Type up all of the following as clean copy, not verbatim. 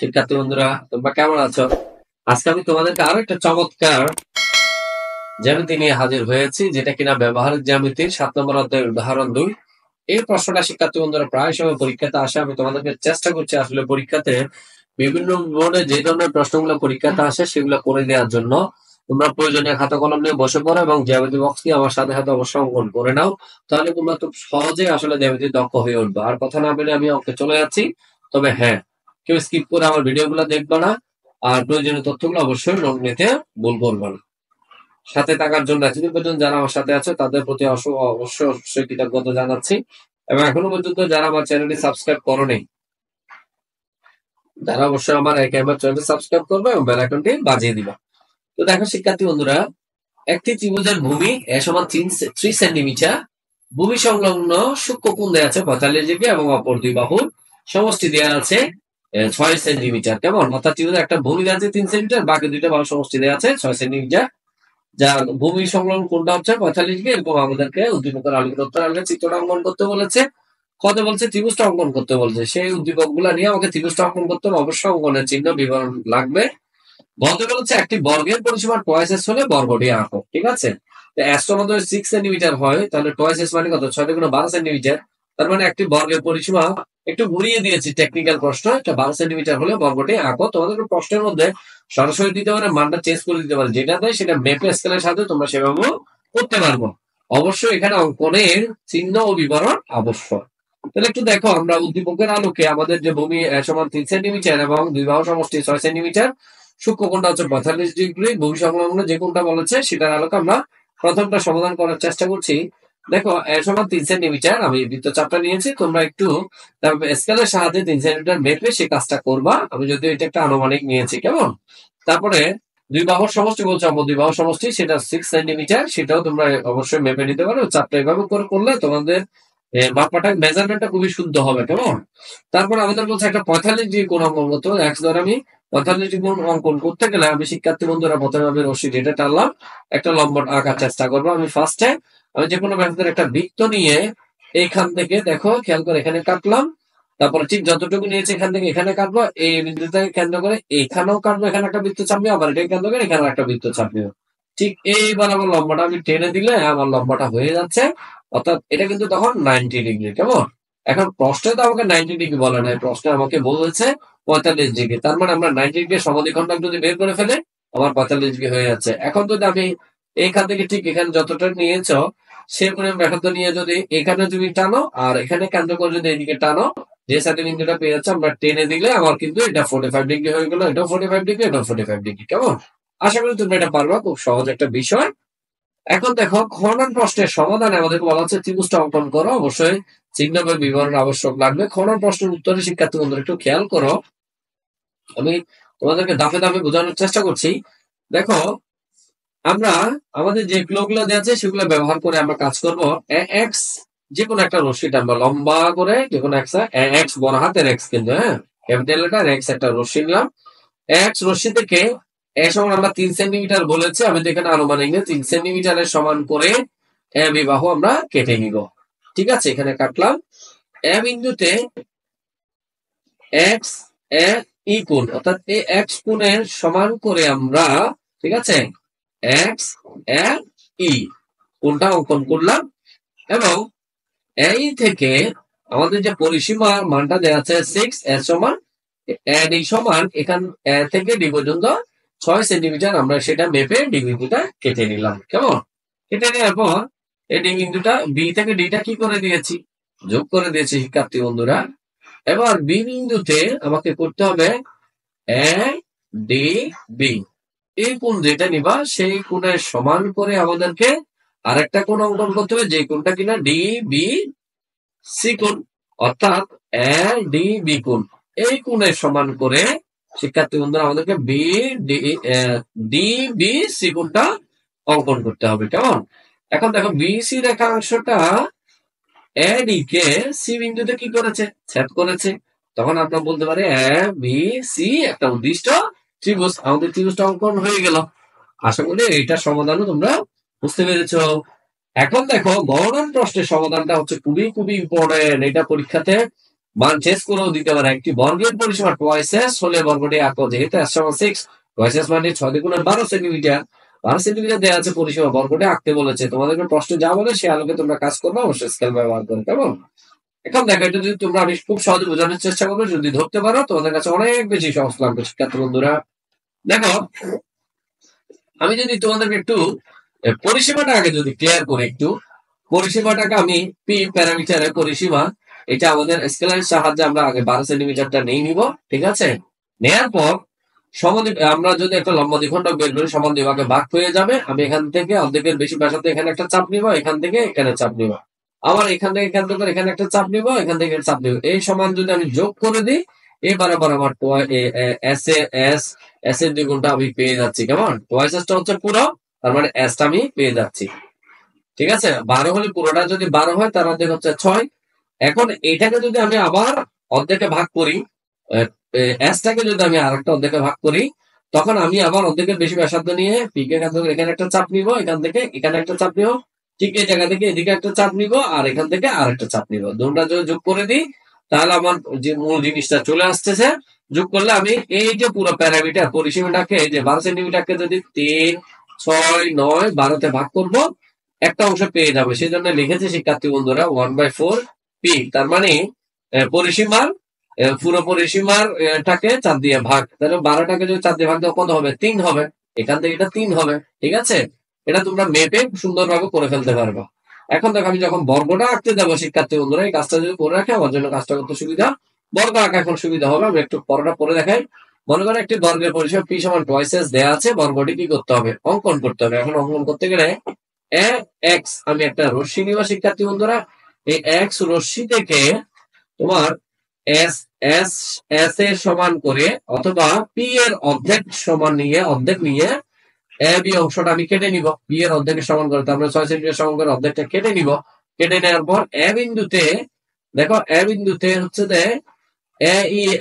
শিক্ষার্থী বন্ধুরা, তোমরা কেমন আছো? আজকে আমি তোমাদেরকে আরো একটা চমৎকার জ্যামিতি নিয়ে হাজির হয়েছি, যেটা কিনা ব্যবহারিক জ্যামিতির 7 নম্বর অধ্যায়ের উদাহরণ 2। এই প্রশ্নটা শিক্ষার্থী বন্ধুরা প্রায় সময় পরীক্ষাতে আসে। আমি তোমাদেরকে চেষ্টা করছি আসলে পরীক্ষাতে বিভিন্ন বোর্ডে যে ধরনের প্রশ্নগুলো পরীক্ষাতে আসে সেগুলো করে দেওয়ার জন্য। তোমরা প্রয়োজনীয় খাতা কলম নিয়ে বসে পড়ো এবং জ্যামিতি বক্স দিয়ে আমার সাথে সাথে অবশ্যই অঙ্কন করে নাও। তাহলে তোমরা খুব সহজে আসলে জ্যামিতি দক্ষ হয়ে উঠবে। আর কথা না বলে আমি অঙ্কে চলে যাচ্ছি। তবে হ্যাঁ, কেউ স্কিপ করে আমার ভিডিওগুলো দেখবে না, আর প্রয়োজনীয় তথ্যগুলো অবশ্যই নোট নিতে ভুল করবে না। সাথে থাকার জন্য এতদিন পর্যন্ত যারা আমার সাথে আছে তাদের প্রতি অবশ্যই কৃতজ্ঞতা জানাচ্ছি। এবং এখনো পর্যন্ত যারা আমার চ্যানেলটি সাবস্ক্রাইব করোনি, তারা অবশ্যই আমার চ্যানেলটি সাবস্ক্রাইব করবে এবং বেল আইকনটি বাজিয়ে দিবা। তো দেখো শিক্ষার্থী বন্ধুরা, একটি ত্রিভুজের ভূমি এ সমান 3 সেন্টিমিটার, ভূমি সংলগ্ন সূক্ষ্মকোণ দেওয়া আছে 45 ডিগ্রি এবং অপর দুই বাহুর সমষ্টি দেওয়া আছে 6 সেন্টিমিটার। কেমন? অর্থাৎ ত্রিভুজের একটা ভূমি দেওয়া আছে 3 সেন্টিমিটার, বাকি দুইটা বাহুর সমষ্টি দেওয়া আছে 6 সেন্টিমিটার। যা ভূমি সংলগ্ন কোণটা হচ্ছে 45 ডিগ্রি। এরকম আমাদেরকে উদ্দীপকের আলোকিত চিত্রটা অঙ্কন করতে বলেছে। কত বলছে? ত্রিভুজটা অঙ্কন করতে বলছে। সেই উদ্দীপক গুলা নিয়ে আমাকে ত্রিভুজটা অঙ্কন করতে হবে। অবশ্যই অঙ্কনের চিহ্ন বিবরণ লাগবে। বলতে বলেছে একটি বর্গের পরিসীমা টয়েস এস হলে বর্গটি আঁকো। ঠিক আছে? এস আমাদের 6 সেন্টিমিটার হয়, তাহলে টয়েস এস মানে কত? 6 গুণ 12 সেন্টিমিটার। তার মানে একটি বর্গের পরিসীমা একটু ঘুরিয়ে দিয়েছি, টেকনিক্যাল প্রশ্ন। এটা 12 সেন্টিমিটার হলে বর্গটি আঁকো। তোমাদের প্রশ্নের মধ্যে সরাসরি দিতে পারে, মানটা চেঞ্জ করে দিতে পারে। যেটা দেয় সেটা মেপে স্কেলের সাথে তোমরা সেভাবে করতে পারবো। অবশ্যই এখানে অঙ্কনের চিহ্ন ও বিবরণ আবশ্যক। তাহলে একটু দেখো, আমরা উদ্দীপকের আলোকে আমাদের যে ভূমি সমান 3 সেন্টিমিটার এবং দুই বাহু সমষ্টি 6 সেন্টিমিটার, সূক্ষ্মকোণটা হচ্ছে 45 ডিগ্রি, ভূমি সংলগ্ন যে কোণটা বলেছে সেটার আলোকে আমরা প্রথমটা সমাধান করার চেষ্টা করছি। দেখো সমান 3 সেন্টিমিটার, আমি বৃত্তচাপটা নিয়েছি। তোমরা একটু স্কেলের সাহায্যে 3 সেন্টিমিটার মেপে সে কাজটা করবা। আমি যদিও এটা একটা আনুমানিক নিয়েছি। কেমন? তারপরে দুই বাহুর সমষ্টি বলছে, দুই বাহুর সমষ্টি সেটা 6 সেন্টিমিটার, সেটাও তোমরা অবশ্যই মেপে নিতে পারো। চাপটা এভাবে করে করলে তোমাদের মাপাটা মেজারমেন্টটা খুবই শুদ্ধ হবে। কেমন? তারপর আমাদের বলছে একটা 45 ডিগ্রি কোণ অঙ্কন করতে হবে। এক্স ধরে আমি 45 ডিগ্রি কোণ অঙ্কন করতে গেলে আমি শিক্ষার্থী বন্ধুরা প্রথমে আমি রশ্মি এটা টানলাম, একটা লম্বা আঁকার চেষ্টা করবো। আমি ফার্স্টে আমি যে কোনো ব্যাসার্ধের একটা বৃত্ত নিয়ে এইখান থেকে দেখো খেয়াল করে এখানে কাটলাম। তারপরে ঠিক যতটুকু নিয়েছে এখান থেকে এখানে কাটবো, এই বিন্দুটাকে কেন্দ্র করে এখানেও কাটবো, এখানে একটা বৃত্ত চাপবে, আবার এটা কেন্দ্র করে এখানে একটা বৃত্ত চাপবে। ঠিক এইবার আমার লম্বাটা আমি টেনে দিলে আমার লম্বাটা হয়ে যাচ্ছে। অর্থাৎ এটা কিন্তু তখন 90 ডিগ্রি। কেমন? এখন প্রশ্নে তো আমাকে 90 ডিগ্রি বলে নাই, প্রশ্নে আমাকে বলেছে 45 ডিগ্রি। তার মানে আমরা 90 ডিগ্রি সমাধিখণ্ডক যদি বের করে ফেলে আমার 45 ডিগ্রি হয়ে যাচ্ছে। এখন যদি আমি এইখান থেকে ঠিক এখানে যতটা নিয়েছ সে পরিমাণ ব্যাসার্ধ নিয়ে যদি এখানে তুমি টানো আর এখানে কেন্দ্র করে যদি এদিকে টানো, যে সাইডে বিন্দুটা পেয়ে যাচ্ছে আমরা টেনে দিলে আমার কিন্তু এটা 45 ডিগ্রি হয়ে গেল। এটাও 45 ডিগ্রি, এটাও 45 ডিগ্রি। কেমন? আশা করি তুমি এটা পারবা, খুব সহজ একটা বিষয়। এখন দেখো খনন প্রশ্নের সমাধানে আমাদেরকে বলা হচ্ছে ত্রিভুজটা অঙ্কন করো। অবশ্যই চিহ্ন বা বিবরণ আবশ্যক লাগবে। খনন প্রশ্নের উত্তরে শিক্ষার্থী বন্ধুরা একটু খেয়াল করো, আমি তোমাদেরকে দাফে দাফে বোঝানোর চেষ্টা করছি। দেখো আমরা আমাদের যে ক্লগুলো দেওয়া আছে সেগুলো ব্যবহার করে আমরা কাজ করব। এক্স যে কোনো একটা রশ্মি টানবো লম্বা করে, যে কোনো এক্স বড় হাতের এক্স, কিন্তু হ্যাঁ ক্যাপিটাল লেটার এক্স একটা রশ্মি নিলাম। এক্স রশ্মি থেকে এ সমান আমরা 3 সেন্টিমিটার বলেছে, আমি তো এখানে আনুমানিক নিয়ে 3 সেন্টিমিটারের সমান করে এ বিবাহ আমরা কেটে নিব। ঠিক আছে? এখানে কাটলাম। এ বিন্দুতে এক্স এ ই কোণ, অর্থাৎ এই এক্স কোণের সমান করে আমরা, ঠিক আছে, এক্স এ ই কোণটা অঙ্কন করলাম। এবং এই থেকে আমাদের যে পরিসীমা মানটা দেওয়া আছে 6 এর সমান ডি সমান এখান থেকে ডি পর্যন্ত 6 সেন্টিমিটার, আমরা সেটা মেপে ডি বিন্দুটা কেটে নিলাম। কেমন? কেটে নেওয়ার পর এই ডি বিন্দুটা বি থেকে ডিটা কি করে দিয়েছি? যোগ করে দিয়েছি শিক্ষার্থী বন্ধুরা। এবার বি বিন্দুতে আমাকে করতে হবে এ ডি বি, এই কোণ যেটা নিবা সেই কোণের সমান করে আমাদেরকে আরেকটা কোণ অঙ্কন করতে হবে, যে কোণটা কিনা ডি বি সি কোণ, অর্থাৎ এ ডি বি কোণ। এই কোণের সমান করে শিক্ষার্থী বন্ধুরা আমাদেরকে ডি বি সি কোণটা অঙ্কন করতে হবে। কেমন? এখন দেখো বিসি রেখাংশটা এডি কে সি বিন্দুতে কি করেছে? ছেদ করেছে। তখন আমরা বলতে পারি এ বি সি একটা উদ্দিষ্ট ত্রিভুজ। আমাদের ত্রিভুজটা অঙ্কন হয়ে গেল। আশা করি এইটার সমাধানও তোমরা বুঝতে পেরেছো। এখন দেখো গণন প্রশ্নের সমাধানটা হচ্ছে খুবই খুবই ইম্পর্টেন্ট। এটা পরীক্ষাতে মান চেঞ্জ করেও দিতে পারে। একটি বর্গের পরিসীমা টুয়াইস এস হলে বর্গটি আঁকো। যেহেতু এস সমান 6, টুয়াইস এস মানে 6 দ্বিগুণে 12 সেন্টিমিটার। 12 সেন্টিমিটার দেওয়া আছে পরিসীমা, বর্গটি আঁকতে বলেছে। তোমাদেরকে প্রশ্ন যা বলে সে আলোকে তোমরা কাজ করবে, অবশ্যই স্কেল ব্যবহার করে। কেমন? এখন দেখো, এটা যদি তোমরা আমি খুব সহজে বোঝানোর চেষ্টা করবে, যদি ধরতে পারো তোমাদের কাছে অনেক বেশি সহজ লাগবে শিক্ষার্থী বন্ধুরা। দেখো, আমি যদি তোমাদেরকে একটু পরিসীমাটা আগে যদি ক্লিয়ার করি, একটু পরিসীমাটাকে আমি পি প্যারামিটারের পরিসীমা, এটা আমাদের স্কেলের সাহায্যে আমরা আগে 12 সেন্টিমিটারটা নিয়ে নিব। ঠিক আছে? নেয়ার পর আমরা যদি একটা লম্বা দ্বিখণ্ডক বের করি, সমান দুই ভাগে ভাগ হয়ে যাবে। আমি এখান থেকে অর্ধেকের বেশি ব্যাসার্ধে এখানে একটা চাপ নিব, এখান থেকে এখানে চাপ নিব, আবার এখান থেকে এখানে একটা চাপ নিব, এখান থেকে চাপ নিব। এই সমান যদি আমি যোগ করে দিই, এই বরাবর আমার এস এর দ্বিগুণটা আমি পেয়ে যাচ্ছি। কেমন? টুয়াইস এসটা হচ্ছে পুরো, তার মানে এসটা আমি পেয়ে যাচ্ছি। ঠিক আছে? 12 হলে পুরোটা যদি 12 হয়, তার অর্ধেক হচ্ছে 6। এখন এটাকে যদি আমি আবার অর্ধেকে ভাগ করি, এসটাকে যদি আমি আরেকটা অর্ধেকে ভাগ করি, তখন আমি আবার অর্ধেকের বেশি ব্যাসার্ধ নিয়ে পিকে এখানে একটা চাপ নিব, এখান থেকে এখানে একটা চাপ নিব, ঠিক এই জায়গা থেকে এদিকে একটা চাপ নিব, আর এখান থেকে আরেকটা চাপ নিব। দুটা যদি যোগ করে দিই, তাহলে আমার যে মূল জিনিসটা চলে আসতেছে। যোগ করলে আমি এই যে পুরো প্যারামিটার পরিসীমাটাকে, যে 12 সেন্টিমিটারকে যদি 3, 6, 9, 12তে ভাগ করব, একটা অংশ পেয়ে যাবে। সেই জন্য লিখেছি শিক্ষার্থী বন্ধুরা 1/4 পি। তার মানে পরিসীমার পুরো পরিসীমার টাকে 4 দিয়ে ভাগ, তাহলে 12টাকে যদি 4 দিয়ে ভাগ দাও কত হবে? 3 হবে। এখান থেকে এটা 3 হবে। ঠিক আছে? এটা তোমরা মেপে সুন্দরভাবে করে ফেলতে পারবে। এখন দেখো, আমি যখন বর্গটা আঁকতে যাবো শিক্ষার্থী বন্ধুরা, এই কাজটা যদি করে রাখে আমার জন্য কাজটা করতে সুবিধা, বর্গ আঁকা এখন সুবিধা হবে। আমি একটু পরটা পরে দেখাই। মনে করো একটি বর্গের পরিসীমা পি সমান টুয়াইস এস দেওয়া আছে, বর্গটি কি করতে হবে? অঙ্কন করতে হবে। এখন অঙ্কন করতে গেলে এক্স, আমি একটা রশ্মি নিব শিক্ষার্থী বন্ধুরা। এই এক্স রশ্মি থেকে তোমার এস এস এস এর সমান করে, অথবা পি এর অর্ধেক নিয়ে এ বি অংশটা আমি কেটে নিব। পি এর অর্ধেকের সমান করে, তারপরে 6 সেন্টিমিটার সমান করে অর্ধেকটা কেটে নিব। কেটে নেওয়ার পর এ বিন্দুতে, দেখো এ বিন্দুতে হচ্ছে যে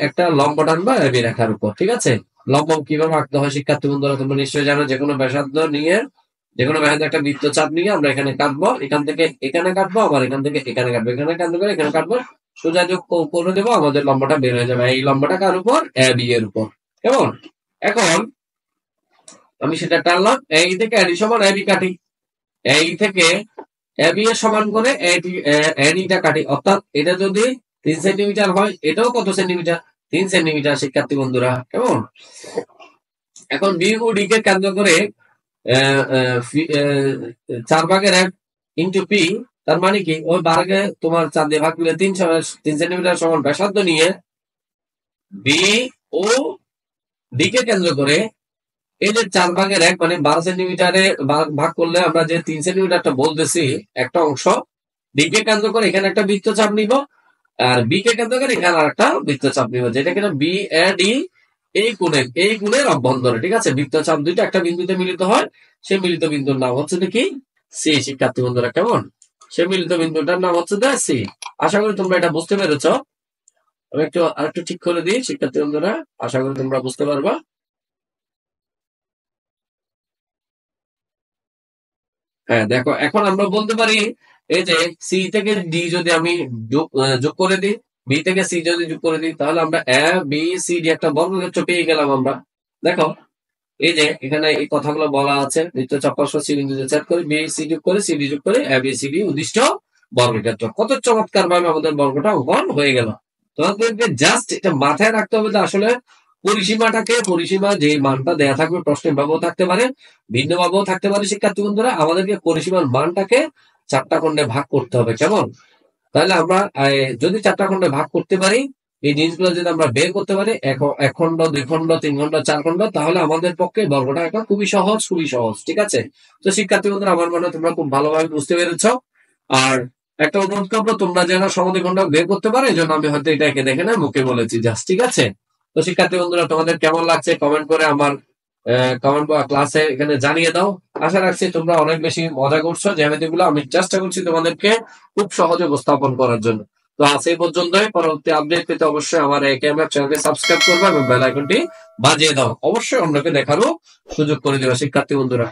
একটা লম্ব টানবা এ বি রেখার উপর। ঠিক আছে? লম্ব কিভাবে আঁকতে হয় শিক্ষার্থী বন্ধুরা তোমরা নিশ্চয়ই জানো। যেকোনো ব্যাসার্ধ নিয়ে, যেকোনো ব্যাসার্ধ একটা বৃত্তচাপ নিয়ে আমরা এখানে কাটবো, এখান থেকে এখানে কাটবো, আবার এখান থেকে এখানে কাটবো, এখানে কাটবো করে এখানে কাটবো, সোজা যোগ করে দেবো, আমাদের লম্বটা বের হয়ে যাবে। এই লম্বটা কার উপর? এ বি এর উপর। কেমন? এখন আমি সেটা টানলাম, এই থেকে এডি সমান এবি কাটি, এই থেকে এবি এর সমান করে এডিটা কাটি। অর্থাৎ এটা যদি 3 সেন্টিমিটার হয়, এটাও কত সেন্টিমিটার? 3 সেন্টিমিটার শিক্ষার্থী বন্ধুরা। কেমন? এখন বি ও ডি কে কেন্দ্র করে 4/1 ইন্টু পি, তার মানে কি ওই বারকে তোমার 4 দিয়ে ভাগ করলে 3 সেন্টিমিটার সমান ব্যাসার্ধ নিয়ে বি ও ডি কে কেন্দ্র করে এই যে 4/1 মানে 12 সেন্টিমিটারে ভাগ করলে আমরা যে 3 সেন্টিমিটারটা বলতেছি, একটা অংশ ডি কে কেন্দ্র করে এখানে একটা বৃত্তচাপ নিব, আর বি কে কেন্দ্র করে এখানে আরেকটা বৃত্তচাপ নিব, যেটা কিনা বি এ ডি এই গুণের অভ্যন্তরে। ঠিক আছে? বৃত্তচাপ দুইটা একটা বিন্দুতে মিলিত হয়, সেই মিলিত বিন্দুর নাম হচ্ছে কি? সি। শিক্ষার্থী বন্ধুরা কেমন? সেই মিলিত বিন্দুটার নাম হচ্ছে সি। আশা করি তোমরা এটা বুঝতে পেরেছ। আমি আরেকটু ঠিক করে দিই শিক্ষার্থী বন্ধুরা, আশা করি তোমরা বুঝতে পারবা। হ্যাঁ, দেখো এখন আমরা বলতে পারি, এই যে সি থেকে ডি যদি আমি যোগ করে দিই, বি থেকে সি যদি যোগ করে দিই, তাহলে আমরা এ বি সি ডি একটা বর্গক্ষেত্র পেয়ে গেলাম আমরা। দেখো, এই যে এখানে এই কথাগুলো বলা আছে, বৃত্তচাপ সি বিন্দুতে ছেদ করে বি সি যোগ করে সি ডি যোগ করে এ বি সি ডি উদ্দিষ্ট বর্গক্ষেত্র। কত চমৎকার ভাবে আমাদের বর্গটা অঙ্কন হয়ে গেল। তোমাদেরকে জাস্ট এটা মাথায় রাখতে হবে যে আসলে পরিসীমা যে মানটা দেয়া থাকবে, প্রশ্নের ভাবেও থাকতে পারে, ভিন্ন ভাবেও থাকতে পারে। শিক্ষার্থী বন্ধুরা, আমাদেরকে পরিসীমার মানটাকে 4টা খণ্ডে ভাগ করতে হবে। কেমন? তাহলে আমরা যদি 4টা খণ্ডে ভাগ করতে পারি, এই জিনিসগুলো যদি আমরা বের করতে পারি, 1 খণ্ড, 2 খণ্ড, 3 খণ্ড, 4 খণ্ড, তাহলে আমাদের পক্ষে বর্গটা একটা খুবই সহজ। ঠিক আছে? তো শিক্ষার্থী বন্ধুরা, আমার মনে হয় তোমরা খুব ভালোভাবে বুঝতে পেরেছ। আর একটা অনুরোধ করবো, তোমরা যেন সমদ্বিখণ্ড বের করতে পারো, এই জন্য আমি হয়তো এটাকে দেখে না মুখে বলেছি জাস্ট। ঠিক আছে? তো শিক্ষার্থী বন্ধুরা, তোমাদের কেমন লাগছে কমেন্ট করে আমার কমেন্ট বা ক্লাসে এখানে জানিয়ে দাও। আশা রাখছি তোমরা অনেক বেশি মজা করছো। জ্যামিতিগুলো আমি চেষ্টা করছি তোমাদেরকে খুব সহজে উপস্থাপন করার জন্য। তো আজ এই পর্যন্তই। পরবর্তী আপডেট পেতে অবশ্যই আমার এই ক্যামেরা চ্যানেলকে সাবস্ক্রাইব করবে এবং বেল আইকনটি বাজিয়ে দাও। অবশ্যই অন্যকে দেখারও সুযোগ করে দেবে শিক্ষার্থী বন্ধুরা।